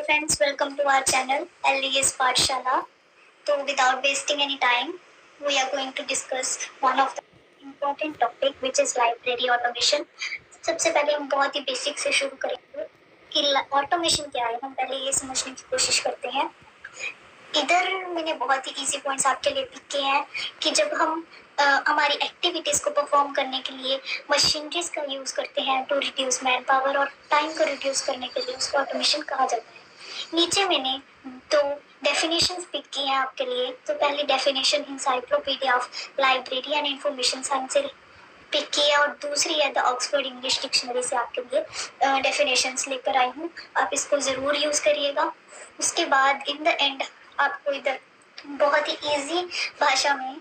friends, welcome to our channel LDS Pathshala. So without wasting any time, we are going to discuss one of the important topic which is library automation. सबसे पहले हम बहुत ही basic से शुरू करेंगे कि automation क्या है। हम पहले ये समझने की कोशिश करते हैं। इधर मैंने बहुत ही इजी पॉइंट्स आपके लिए पिक किए हैं कि जब हम हमारी एक्टिविटीज़ को परफॉर्म करने के लिए मशीनरीज का यूज़ करते हैं टू रिड्यूस मैन पावर और टाइम को रिड्यूस करने के लिए उसको ऑटोमेशन कहा जाता है। नीचे मैंने दो डेफिनेशंस पिक की हैं आपके लिए। तो पहली definition encyclopedia of library and information science से पिक की है और दूसरी है द ऑक्सफोर्ड इंग्लिश डिक्शनरी से आपके लिए डेफिनेशंस लेकर आई हूँ। आप इसको ज़रूर यूज़ करिएगा। उसके बाद इन द एंड आपको इधर बहुत ही इजी भाषा में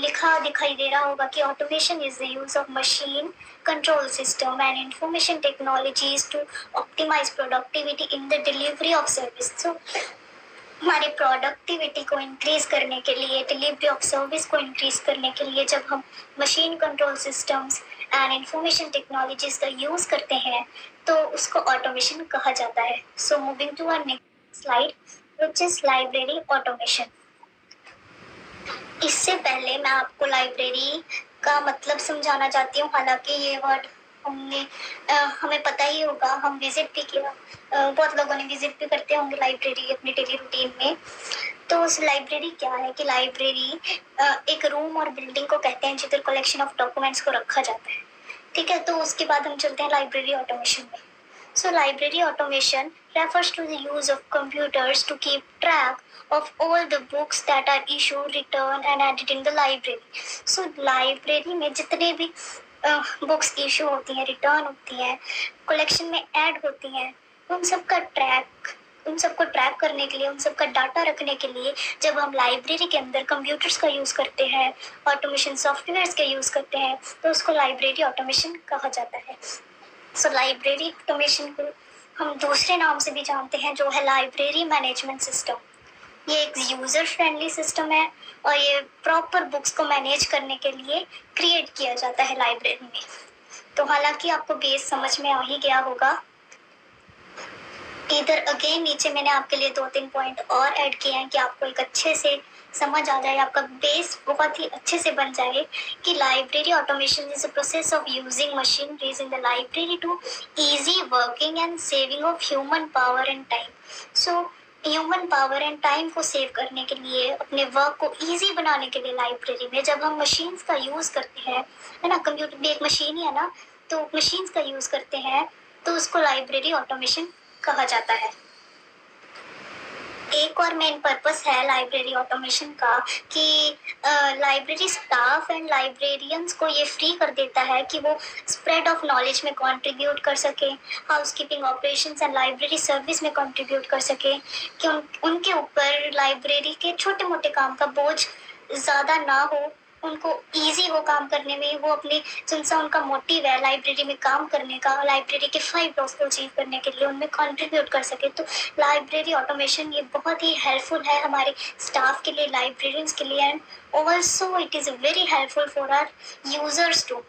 लिखा दिखाई दे रहा होगा कि automation is the use of machine control system and information technologies to optimize productivity in the delivery of service. So हमारे प्रोडक्टिविटी को इंक्रीज करने के लिए, डिलीवरी ऑफ सर्विस को इंक्रीज करने के लिए जब हम machine control systems and information technologies का यूज करते हैं तो उसको ऑटोमेशन कहा जाता है। So moving to our next slide which is library automation। इससे पहले मैं आपको लाइब्रेरी का मतलब समझाना चाहती हूँ। हालांकि ये वर्ड हमें पता ही होगा, हम विजिट भी किया, बहुत लोगों ने विजिट भी करते होंगे लाइब्रेरी अपने डेली रूटीन में। तो उस लाइब्रेरी क्या है कि लाइब्रेरी एक रूम और बिल्डिंग को कहते हैं जिधर कलेक्शन ऑफ डॉक्यूमेंट्स को रखा जाता है। ठीक है, तो उसके बाद हम चलते हैं लाइब्रेरी ऑटोमेशन में। So library automation refers to the use of computers to keep track of all the books that are issued, returned and added in the library. So library में जितने भी बुक्स इशू होती हैं, return होती हैं, collection में add होती हैं, उन सबको ट्रैक करने के लिए, उन सबका डाटा रखने के लिए जब हम लाइब्रेरी के अंदर कंप्यूटर्स का यूज़ करते हैं, ऑटोमेशन सॉफ्टवेयर्स का यूज़ करते हैं, तो उसको लाइब्रेरी ऑटोमेशन कहा जाता है। सो लाइब्रेरी ऑटोमेशन को हम दूसरे नाम से भी जानते हैं जो है लाइब्रेरी मैनेजमेंट सिस्टम। ये एक यूज़र फ्रेंडली सिस्टम है और ये प्रॉपर बुक्स को मैनेज करने के लिए क्रिएट किया जाता है लाइब्रेरी में। तो हालांकि आपको बेस समझ में आ ही गया होगा। इधर अगेन नीचे मैंने आपके लिए 2-3 पॉइंट और ऐड किए हैं कि आपको एक अच्छे से समझ आ जाए, आपका बेस बहुत ही अच्छे से बन जाए कि library automation is a process of using machineries in the library to easy working and saving of human power and time. So human power and time को सेव करने के लिए, अपने वर्क को इजी बनाने के लिए लाइब्रेरी में जब हम मशीन्स का यूज़ करते हैं, है ना, कंप्यूटर भी एक मशीन ही है ना, तो मशीन्स का यूज़ करते हैं तो उसको लाइब्रेरी ऑटोमेशन कहा जाता है। एक और मेन पर्पस है लाइब्रेरी ऑटोमेशन का कि लाइब्रेरी स्टाफ एंड लाइब्रेरियंस को ये फ्री कर देता है कि वो स्प्रेड ऑफ नॉलेज में कंट्रीब्यूट कर सके, housekeeping operations and library service में कंट्रीब्यूट कर सके, कि उनके ऊपर लाइब्रेरी के छोटे मोटे काम का बोझ ज़्यादा ना हो, उनको इजी हो काम करने में। वो अपने जिनसा उनका मोटिव है लाइब्रेरी में काम करने का, लाइब्रेरी के 5 लॉस को अचीव करने के लिए उनमें कंट्रीब्यूट कर सके। तो लाइब्रेरी ऑटोमेशन ये बहुत ही हेल्पफुल है हमारे स्टाफ के लिए, लाइब्रेरियंस के लिए, and also it is very helpful for our users too.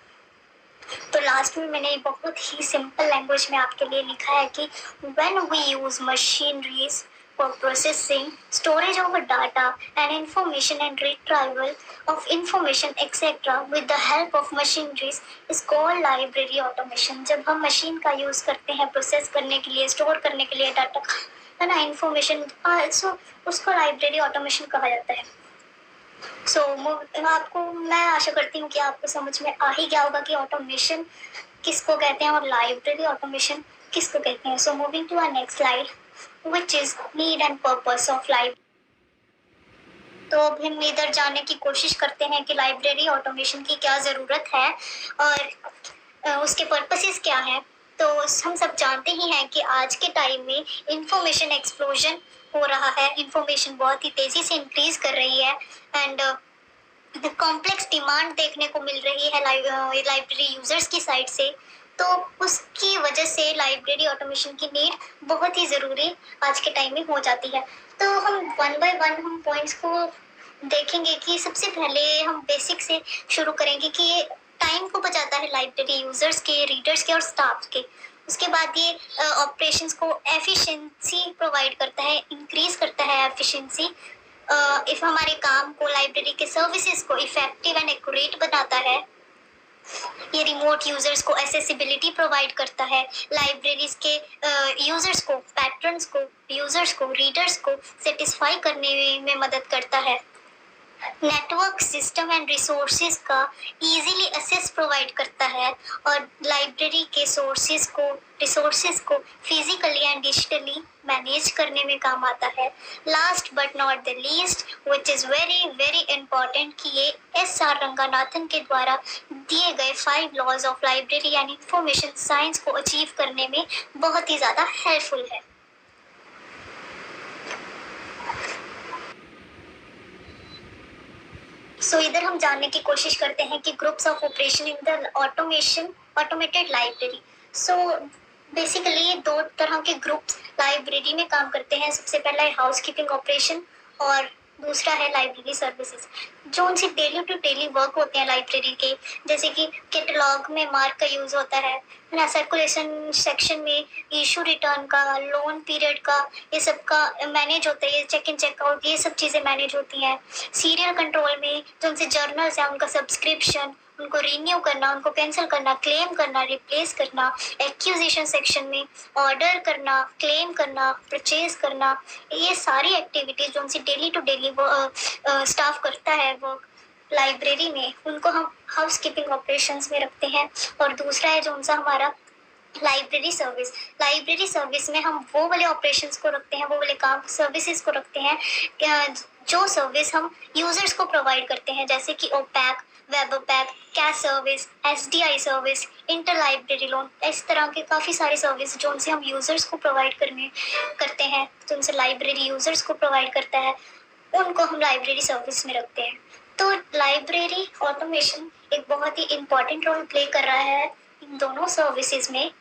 तो लास्ट में मैंने बहुत ही सिंपल लैंग्वेज में आपके लिए लिखा है कि when we use machineries for processing, storage of data and information and retrieval of information etc. with the help of machineries is called library automation। जब हम मशीन का यूज़ करते हैं प्रोसेस करने के लिए, स्टोर करने के लिए डाटा, है ना, इंफॉर्मेशन, सो उसको लाइब्रेरी ऑटोमेशन कहा जाता है। मैं आशा करती हूँ कि आपको समझ में आ ही गया होगा कि ऑटोमेशन किसको कहते हैं और लाइब्रेरी ऑटोमेशन किसको कहते हैं। So moving to our next slide which is need and purpose of library। तो अब हम इधर जानने की कोशिश करते हैं कि लाइब्रेरी ऑटोमेशन की क्या ज़रूरत है और उसके पर्पसेस क्या हैं। तो हम सब जानते ही हैं कि आज के टाइम में इंफॉर्मेशन एक्सप्लोजन हो रहा है, इंफॉर्मेशन बहुत ही तेज़ी से इंक्रीज कर रही है एंड कॉम्प्लेक्स डिमांड देखने को मिल रही है लाइब्रेरी यूजर्स की साइड से। तो उसकी वजह से लाइब्रेरी ऑटोमेशन की नीड बहुत ही ज़रूरी आज के टाइम में हो जाती है। तो हम 1 by 1 हम पॉइंट्स को देखेंगे कि सबसे पहले हम बेसिक से शुरू करेंगे कि ये टाइम को बचाता है लाइब्रेरी यूजर्स के, रीडर्स के और स्टाफ के। उसके बाद ये ऑपरेशंस को एफिशिएंसी प्रोवाइड करता है, इंक्रीज करता है एफिशिएंसी। इफ हमारे काम को, लाइब्रेरी के सर्विसेज को इफेक्टिव एंड एक्यूरेट बनाता है। ये रिमोट यूजर्स को एसेसिबिलिटी प्रोवाइड करता है, लाइब्रेरीज के यूजर्स को, पैट्रन्स को, यूजर्स को, रीडर्स को सेटिस्फाई करने में मदद करता है। नेटवर्क सिस्टम एंड रिसोर्सेज का इजीली एक्सेस प्रोवाइड करता है और लाइब्रेरी के रिसोर्सेज को फिजिकली एंड डिजिटली मैनेज करने में काम आता है। Last but not the least which is very very important कि ये एस.आर. रंगानाथन के द्वारा दिए गए 5 laws of library and information science को अचीव करने में बहुत ही ज़्यादा हेल्पफुल है। सो इधर हम जानने की कोशिश करते हैं कि groups of operation in the automated library. So basically 2 तरह के ग्रुप्स लाइब्रेरी में काम करते हैं। सबसे पहला है हाउस कीपिंग ऑपरेशन और दूसरा है लाइब्रेरी सर्विसेज, जो उनसे डेली टू डेली वर्क होते हैं लाइब्रेरी के, जैसे कि कैटलॉग में मार्क का यूज होता है ना, सर्कुलेशन सेक्शन में इशू रिटर्न का, लोन पीरियड का, ये सब का मैनेज होता है, ये चेक इन चेकआउट, ये सब चीज़ें मैनेज होती हैं। सीरियल कंट्रोल में जो उनसे जर्नल्स हैं उनका सब्सक्रिप्शन, उनको रिन्यू करना, उनको कैंसिल करना, क्लेम करना, रिप्लेस करना। एक्यूजिशन सेक्शन में ऑर्डर करना, क्लेम करना, परचेज करना, ये सारी एक्टिविटीज जो उनसे डेली टू डेली स्टाफ करता है वर्क लाइब्रेरी में, उनको हम हाउस कीपिंग ऑपरेशंस में रखते हैं। और दूसरा है जो उनका हमारा लाइब्रेरी सर्विस में हम वो वाले ऑपरेशंस को रखते हैं, वो वाले काम सर्विसेज को रखते हैं जो सर्विस हम यूजर्स को प्रोवाइड करते हैं, जैसे कि OPAC, web OPAC, CAS service, SDI service, inter library loan, इस तरह के काफ़ी सारे सर्विस जो उनसे हम यूजर्स को प्रोवाइड करते हैं, जो उनसे लाइब्रेरी यूजर्स को प्रोवाइड करता है, उनको हम लाइब्रेरी सर्विस में रखते हैं। तो लाइब्रेरी ऑटोमेशन एक बहुत ही इम्पॉर्टेंट रोल प्ले कर रहा है इन दोनों सर्विसेज में।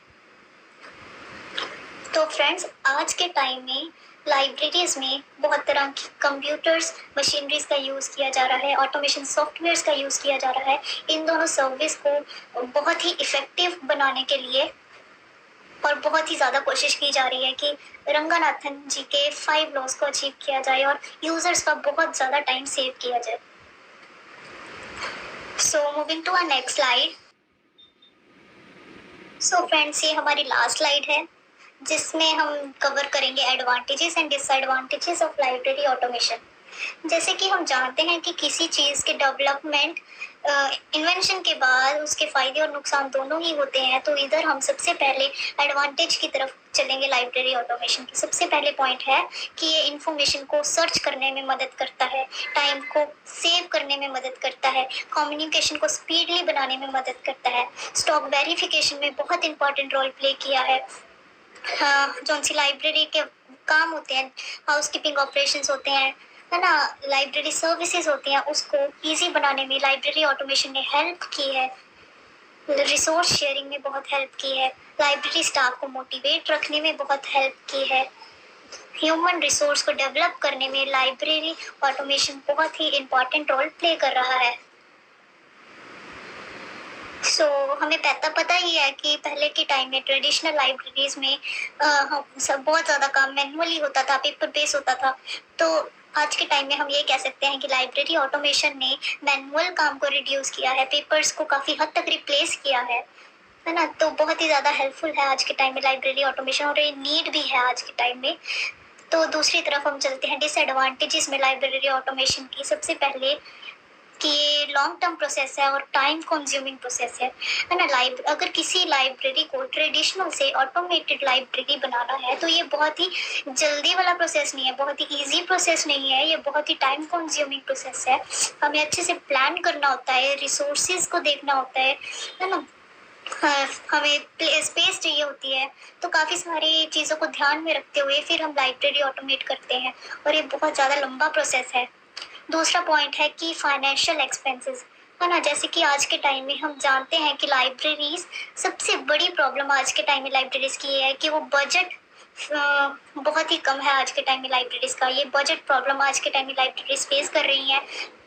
तो फ्रेंड्स, आज के टाइम में लाइब्रेरीज में बहुत तरह की कंप्यूटर्स, मशीनरीज का यूज़ किया जा रहा है, ऑटोमेशन सॉफ्टवेयर्स का यूज़ किया जा रहा है। इन दोनों सर्विस को बहुत ही इफ़ेक्टिव बनाने के लिए और बहुत ही ज़्यादा कोशिश की जा रही है कि रंगानाथन जी के 5 लॉज को अचीव किया जाए और यूज़र्स का बहुत ज़्यादा टाइम सेव किया जाए। So moving to our next slide. So friends, ये हमारी लास्ट स्लाइड है जिसमें हम कवर करेंगे advantages and disadvantages of library automation. जैसे कि हम जानते हैं कि किसी चीज़ के डेवलपमेंट, इन्वेंशन के बाद उसके फ़ायदे और नुकसान दोनों ही होते हैं। तो इधर हम सबसे पहले एडवांटेज की तरफ चलेंगे लाइब्रेरी ऑटोमेशन की। सबसे पहले पॉइंट है कि ये इंफॉर्मेशन को सर्च करने में मदद करता है, टाइम को सेव करने में मदद करता है, कम्युनिकेशन को स्पीडली बनाने में मदद करता है, स्टॉक वेरिफिकेशन में बहुत इंपॉर्टेंट रोल प्ले किया है। जो सी लाइब्रेरी के काम होते हैं, हाउस कीपिंग ऑपरेशंस होते हैं, है ना, लाइब्रेरी सर्विसेज होती हैं, उसको इजी बनाने में लाइब्रेरी ऑटोमेशन ने हेल्प की है। रिसोर्स शेयरिंग में बहुत हेल्प की है, लाइब्रेरी स्टाफ को मोटिवेट रखने में बहुत हेल्प की है, ह्यूमन रिसोर्स को डेवलप करने में लाइब्रेरी ऑटोमेशन बहुत ही इम्पॉर्टेंट रोल प्ले कर रहा है। हमें पता ही है कि पहले के टाइम में ट्रेडिशनल लाइब्रेरीज में सब बहुत ज़्यादा काम मैनुअली होता था, पेपर बेस होता था। तो आज के टाइम में हम ये कह सकते हैं कि लाइब्रेरी ऑटोमेशन ने मैनुअल काम को रिड्यूस किया है, पेपर्स को काफ़ी हद तक रिप्लेस किया है ना। तो बहुत ही ज़्यादा हेल्पफुल है आज के टाइम में लाइब्रेरी ऑटोमेशन, और ये नीड भी है आज के टाइम में। तो दूसरी तरफ हम चलते हैं डिसएडवांटेजेस में लाइब्रेरी ऑटोमेशन की। सबसे पहले कि ये लॉन्ग टर्म प्रोसेस है और टाइम कंज्यूमिंग प्रोसेस है ना। अगर किसी लाइब्रेरी को ट्रेडिशनल से ऑटोमेटेड लाइब्रेरी बनाना है तो ये बहुत ही जल्दी वाला प्रोसेस नहीं है, बहुत ही इजी प्रोसेस नहीं है, ये बहुत ही टाइम कंज्यूमिंग प्रोसेस है। हमें अच्छे से प्लान करना होता है, रिसोर्सेज को देखना होता है ना। हमें स्पेस चाहिए होती है, तो काफ़ी सारी चीज़ों को ध्यान में रखते हुए फिर हम लाइब्रेरी ऑटोमेट करते हैं, और ये बहुत ज़्यादा लंबा प्रोसेस है। दूसरा पॉइंट है कि फाइनेंशियल एक्सपेंसेस, है ना। जैसे कि आज के टाइम में हम जानते हैं कि सबसे बड़ी प्रॉब्लम आज के टाइम में लाइब्रेरीज की है कि वो बजट बहुत बहुत ही कम है आज के टाइम में लाइब्रेरीज का। ये बजट प्रॉब्लम आज के टाइम में लाइब्रेरीज फेस कर रही हैं,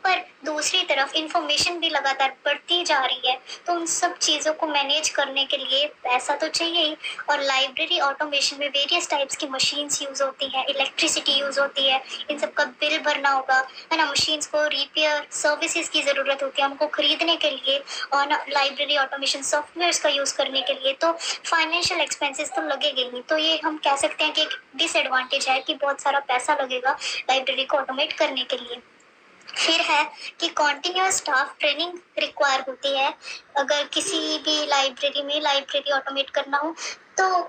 पर दूसरी तरफ इंफॉर्मेशन भी लगातार बढ़ती जा रही है, तो उन सब चीज़ों को मैनेज करने के लिए पैसा तो चाहिए ही। और लाइब्रेरी ऑटोमेशन में वेरियस टाइप्स की मशीन्स यूज़ होती हैं, इलेक्ट्रिसिटी यूज़ होती है, इन सब का बिल भरना होगा, है ना। मशीन्स को रिपेयर सर्विसेज की ज़रूरत होती है उनको खरीदने के लिए, और लाइब्रेरी ऑटोमेशन सॉफ्टवेयर्स का यूज़ करने के लिए तो फाइनेंशियल एक्सपेंसेस तो लगेंगे ही। तो ये हम कह सकते हैं कि एक डिसएडवांटेज है कि बहुत सारा पैसा लगेगा लाइब्रेरी को ऑटोमेट करने के लिए। फिर है कि कॉन्टिन्यूस स्टाफ ट्रेनिंग रिक्वायर होती है। अगर किसी भी लाइब्रेरी में लाइब्रेरी ऑटोमेट करना हो तो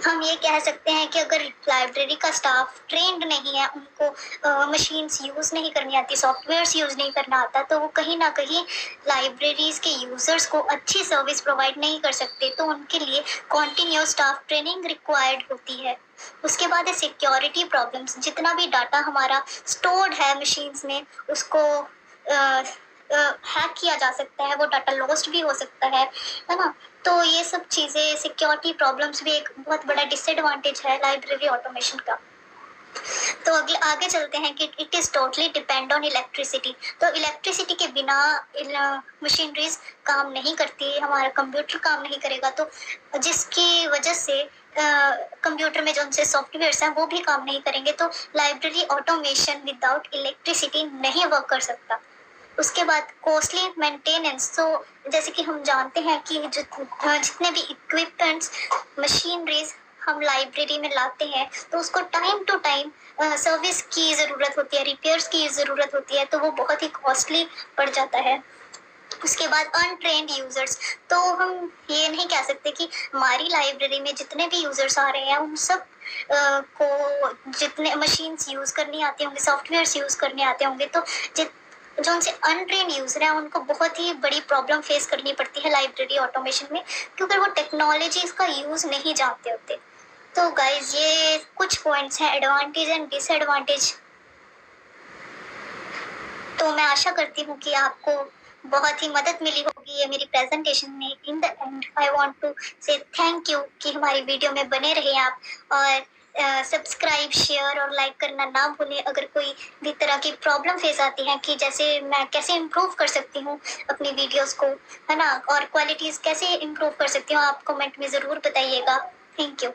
हम ये कह सकते हैं कि अगर लाइब्रेरी का स्टाफ ट्रेंड नहीं है, उनको मशीन्स यूज़ नहीं करनी आती, सॉफ्टवेयर्स यूज़ नहीं करना आता, तो वो कहीं ना कहीं लाइब्रेरीज के यूज़र्स को अच्छी सर्विस प्रोवाइड नहीं कर सकते। तो उनके लिए कॉन्टिन्यूस स्टाफ ट्रेनिंग रिक्वायर्ड होती है। उसके बाद है सिक्योरिटी प्रॉब्लम्स। जितना भी डाटा हमारा स्टोर्ड है मशीन्स में, उसको हैक किया जा सकता है, वो डाटा लॉस्ट भी हो सकता है ना। तो ये सब चीज़ें, सिक्योरिटी प्रॉब्लम्स भी एक बहुत बड़ा डिसएडवांटेज है लाइब्रेरी ऑटोमेशन का। तो अगले आगे चलते हैं कि it is totally depend on electricity. तो इलेक्ट्रिसिटी के बिना मशीनरीज काम नहीं करती, हमारा कंप्यूटर काम नहीं करेगा, तो जिसकी वजह से कंप्यूटर में जो उनसे सॉफ्टवेयर्स हैं वो भी काम नहीं करेंगे, तो लाइब्रेरी ऑटोमेशन विदाउट इलेक्ट्रिसिटी नहीं वर्क कर सकता। उसके बाद कॉस्टली मेंटेनेंस। तो जैसे कि हम जानते हैं कि जितने भी इक्विपमेंट्स, मशीनरीज हम लाइब्रेरी में लाते हैं तो उसको टाइम टू टाइम सर्विस की ज़रूरत होती है, रिपेयर्स की ज़रूरत होती है, तो वो बहुत ही कॉस्टली पड़ जाता है। उसके बाद अनट्रेंड यूज़र्स। तो हम ये नहीं कह सकते कि हमारी लाइब्रेरी में जितने भी यूज़र्स आ रहे हैं उन सब को जितने मशीन्स यूज़ करनी आती होंगी, सॉफ्टवेयर्स यूज़ करने आते होंगे, तो जो उनसे अनट्रेन यूज़र हैं उनको बहुत ही बड़ी प्रॉब्लम फेस करनी पड़ती है लाइब्रेरी ऑटोमेशन में, क्योंकि वो टेक्नोलॉजीज का यूज़ नहीं जानते होते। तो गाइज ये कुछ पॉइंट्स हैं एडवांटेज एंड डिसएडवांटेज। तो मैं आशा करती हूँ कि आपको बहुत ही मदद मिली होगी ये मेरी प्रेजेंटेशन में। In the end I want to say thank you कि हमारी वीडियो में बने रहे आप, और सब्सक्राइब, शेयर और लाइक करना ना भूलें। अगर कोई भी तरह की प्रॉब्लम फेस आती है कि जैसे मैं कैसे इम्प्रूव कर सकती हूँ अपनी वीडियोस को, है ना, और क्वालिटीज़ कैसे इम्प्रूव कर सकती हूँ, आप कमेंट में ज़रूर बताइएगा। Thank you.